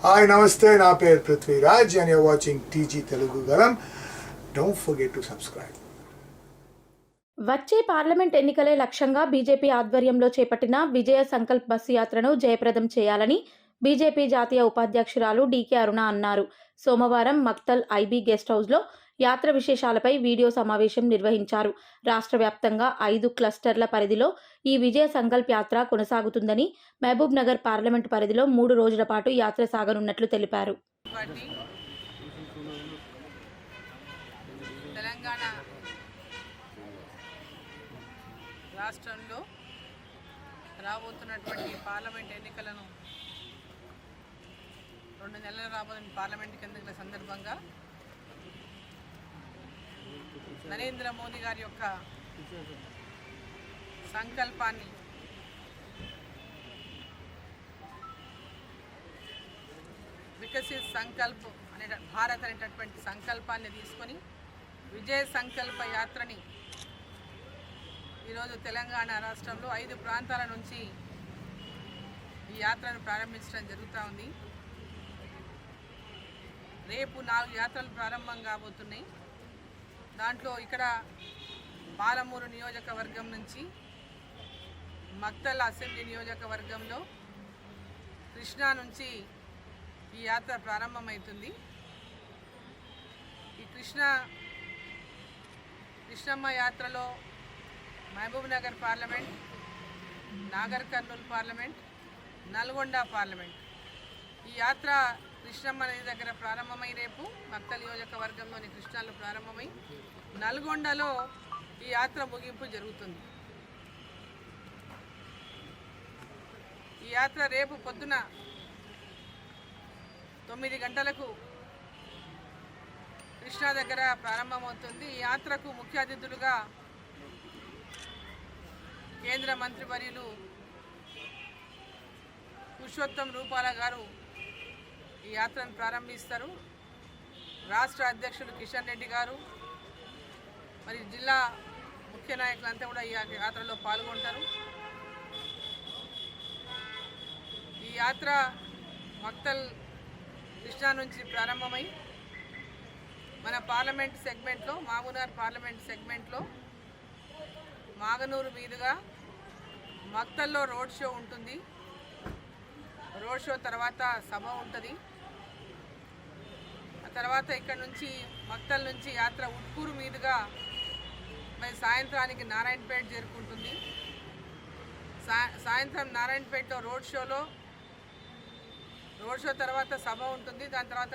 Hi నమస్తే, నా పేరు Prithviraj and you're watching TG Telugu Galam. Don't forget to subscribe. వచ్చే పార్లమెంట్ ఎన్నికలే లక్ష్యంగా బీజేపీ ఆధ్వర్యంలో చేపట్టిన విజయ సంకల్ప్ బస్సు యాత్రను జయప్రదం చేయాలని బీజేపీ జాతీయ ఉపాధ్యక్షురాలు డీకే అరుణ అన్నారు. సోమవారం మక్తల్ ఐబీ గెస్ట్ హౌస్లో యాత్ర విశేషాలపై వీడియో సమావేశం నిర్వహించారు. రాష్ట్ర వ్యాప్తంగా 5 క్లస్టర్ల పరిధిలో ఈ విజయ సంకల్ప్ యాత్ర కొనసాగుతుందని, మహబూబ్ నగర్ పార్లమెంటు పరిధిలో 3 రోజుల పాటు యాత్ర సాగనున్నట్లు తెలిపారు. తెలంగాణ రాష్ట్రంలో రాబోతున్నటువంటి పార్లమెంట్ ఎన్నికలను 2 నెలలు రాబోతున్న పార్లమెంట్ ఎన్నికల సందర్భంగా నరేంద్ర మోదీ గారి యొక్క సంకల్పాన్ని వికసిత్ సంకల్ప్ అనే భారత్ అనేటటువంటి సంకల్పాన్ని తీసుకొని విజయ సంకల్ప యాత్రని ఈరోజు తెలంగాణ రాష్ట్రంలో 5 ప్రాంతాల నుంచి ఈ యాత్రను ప్రారంభించడం జరుగుతూ ఉంది. రేపు 4 యాత్రలు ప్రారంభం కాబోతున్నాయి. దాంట్లో ఇక్కడ పాలమూరు నియోజకవర్గం నుంచి మక్తల్ అసెంబ్లీ నియోజకవర్గంలో కృష్ణా నుంచి ఈ యాత్ర ప్రారంభమవుతుంది. ఈ కృష్ణమ్మ యాత్రలో Mahbubnagar parliament, Nagarkurnool parliament, Nalgonda parliament ఈ యాత్ర కృష్ణమ్మ నది దగ్గర ప్రారంభమై రేపు మక్తల్ నియోజకవర్గంలోని కృష్ణాలో ప్రారంభమై నల్గొండలో ఈ యాత్ర ముగింపు జరుగుతుంది. ఈ యాత్ర రేపు పొద్దున 9 గంటలకు కృష్ణా దగ్గర ప్రారంభమవుతుంది. ఈ యాత్రకు ముఖ్య అతిథులుగా కేంద్ర మంత్రివర్యులు పురుషోత్తం రూపాల గారు ఈ యాత్రను ప్రారంభిస్తారు. రాష్ట్ర అధ్యక్షులు కిషన్ రెడ్డి గారు, మరి జిల్లా ముఖ్య నాయకులంతా కూడా ఈ యాత్రలో పాల్గొంటారు. ఈ యాత్ర మక్తల్ కృష్ణా నుంచి ప్రారంభమై మన పార్లమెంట్ సెగ్మెంట్లో, మహబూబ్నగర్ పార్లమెంట్ సెగ్మెంట్లో మాగనూరు మీదుగా మక్తల్లో రోడ్ షో ఉంటుంది. రోడ్ షో తర్వాత సభ ఉంటుంది. ఆ తర్వాత ఇక్కడ నుంచి మక్తల్ నుంచి యాత్ర ఉట్కూరు మీదుగా మరి సాయంత్రానికి నారాయణపేట చేరుకుంటుంది. సాయంత్రం నారాయణపేటలో రోడ్ షో తర్వాత సభ ఉంటుంది. దాని తర్వాత